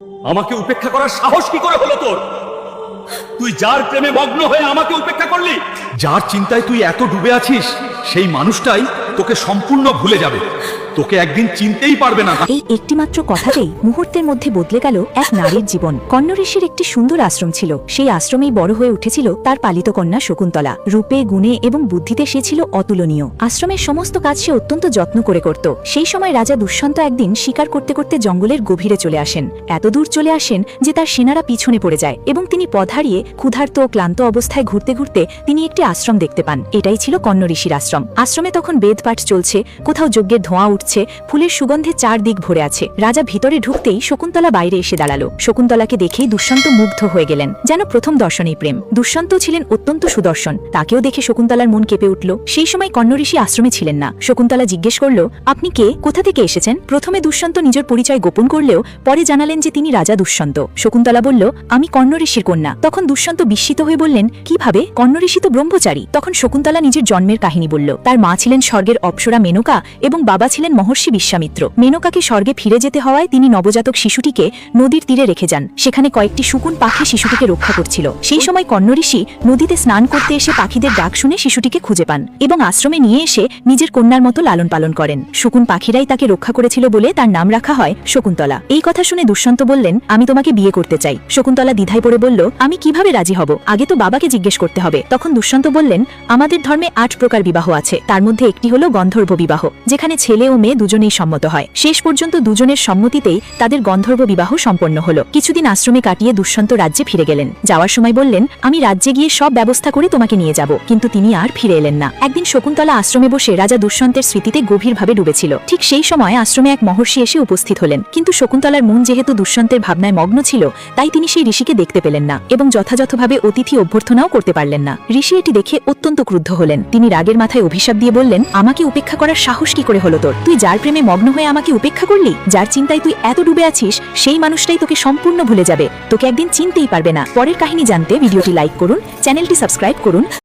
আমাকে উপেক্ষা করার সাহস কি করে হলো তোর? তুই যার প্রেমে মগ্ন হয়ে আমাকে উপেক্ষা করলি, যার চিন্তায় তুই এত ডুবে আছিস, সেই মানুষটাই তোকে সম্পূর্ণ ভুলে যাবে, তোকে একদিন চিনতেই পারবে না। এই একটিমাত্র কথাতেই মুহূর্তের মধ্যে বদলে গেল এক নারীর জীবন। কণ্ব ঋষির একটি সুন্দর আশ্রম ছিল। সেই আশ্রমেই বড় হয়ে উঠেছিল তার পালিত কন্যা শকুন্তলা। রূপে, গুণে এবং বুদ্ধিতে সে ছিল অতুলনীয়। আশ্রমের সমস্ত কাজ সে অত্যন্ত যত্ন করে করত। সেই সময় রাজা দুষ্যন্ত একদিন শিকার করতে করতে জঙ্গলের গভীরে চলে আসেন। এত দূর চলে আসেন যে তার সেনারা পিছনে পড়ে যায় এবং তিনি পথ হারিয়ে ক্ষুধার্ত ও ক্লান্ত অবস্থায় ঘুরতে ঘুরতে তিনি একটি আশ্রম দেখতে পান। এটাই ছিল কণ্ব ঋষির আশ্রম। আশ্রমে তখন বেদপাঠ চলছে, কোথাও যজ্ঞের ধোঁয়া উঠছে, ফুলের সুগন্ধে চারদিক ভরে আছে। রাজা ভিতরে ঢুকতেই শকুন্তলা বাইরে এসে দাঁড়ালো। শকুন্তলাকে দেখেই দুষ্যন্ত মুগ্ধ হয়ে গেলেন, যেন প্রথম দর্শনেই প্রেম। দুষ্যন্ত ছিলেন অত্যন্ত সুদর্শন, তাকেও দেখে শকুন্তলার মন কেঁপে উঠল। সেই সময় কণ্ব ঋষি আশ্রমে ছিলেন না। শকুন্তলা জিজ্ঞেস করল, আপনি কে, কোথা থেকে এসেছেন? প্রথমে দুষ্যন্ত নিজের পরিচয় গোপন করলেও পরে জানালেন যে তিনি রাজা দুষ্যন্ত। শকুন্তলা বলল, আমি কণ্ব ঋষির কন্যা। তখন দুষ্যন্ত বিস্মিত হয়ে বললেন, কিভাবে? কণ্ব ঋষি তো ব্রহ্মচারী। তখন শকুন্তলা নিজের জন্মের কাহিনী বলল। তার মা ছিলেন স্বর্গের অপ্সরা মেনকা এবং বাবা ছিলেন মহর্ষি বিশ্বামিত্র। মেনকাকে স্বর্গে ফিরে যেতে হওয়ায় তিনি নবজাতক শিশুটিকে নদীর তীরে রেখে যান। সেখানে কয়েকটি শকুন পাখি শিশুটিকে রক্ষা করছিল। সেই সময় কণ্ব ঋষি নদীতে স্নান করতে এসে পাখিদের ডাক শুনে শিশুটিকে খুঁজে পান এবং আশ্রমে নিয়ে এসে নিজের কন্যার মতো লালন পালন করেন। শকুন পাখিরাই তাকে রক্ষা করেছিল বলে তার নাম রাখা হয় শকুন্তলা। এই কথা শুনে দুষ্যন্ত বললেন, আমি তোমাকে বিয়ে করতে চাই। শকুন্তলা দ্বিধায় পড়ে বলল, আমি কিভাবে রাজি হব? আগে তো বাবাকে জিজ্ঞেস করতে হবে। তখন দুষ্যন্ত বললেন, আমাদের ধর্মে 8 প্রকার বিবাহ আছে। তার মধ্যে একটি হলো গন্ধর্ব বিবাহ, যেখানে ছেলে ও মেয়ে দুজনেই সম্মত হয়। শেষ পর্যন্ত দুজনের সম্মতিতেই তাদের গন্ধর্ব বিবাহ সম্পন্ন হলো। কিছুদিন আশ্রমে কাটিয়ে দুষ্যন্ত রাজ্যে ফিরে গেলেন। যাওয়ার সময় বললেন, আমি রাজ্যে গিয়ে সব ব্যবস্থা করে তোমাকে নিয়ে যাব। কিন্তু তিনি আর ফিরে এলেন না। একদিন শকুন্তলা আশ্রমে বসে রাজা দুষ্যন্তের স্মৃতিতে গভীরভাবে ডুবেছিল। ঠিক সেই সময় আশ্রমে এক মহর্ষি এসে উপস্থিত হলেন। কিন্তু শকুন্তলার মন যেহেতু দুষ্যন্তের ভাবনায় মগ্ন ছিল, তাই তিনি সেই ঋষিকে দেখতে পেলেন না এবং যথাযথভাবে অতিথি অভ্যর্থনাও করতে পারলেন না। ঋষি এটি দেখে অত্যন্ত ক্রুদ্ধ হলেন। তিনি রাগের মাথায় অভিশাপ দিয়ে বললেন, আমাকে উপেক্ষা করার সাহস কি করে হলো তোর? তুই যার প্রেমে মগ্ন হয়ে আমাকে উপেক্ষা করলি, যার চিন্তায় তুই এত ডুবে আছিস, সেই মানুষটাই তোকে সম্পূর্ণ ভুলে যাবে, তোকে একদিন চিনতেই পারবে না। পরের কাহিনী জানতে ভিডিওটি লাইক করুন, চ্যানেলটি সাবস্ক্রাইব করুন।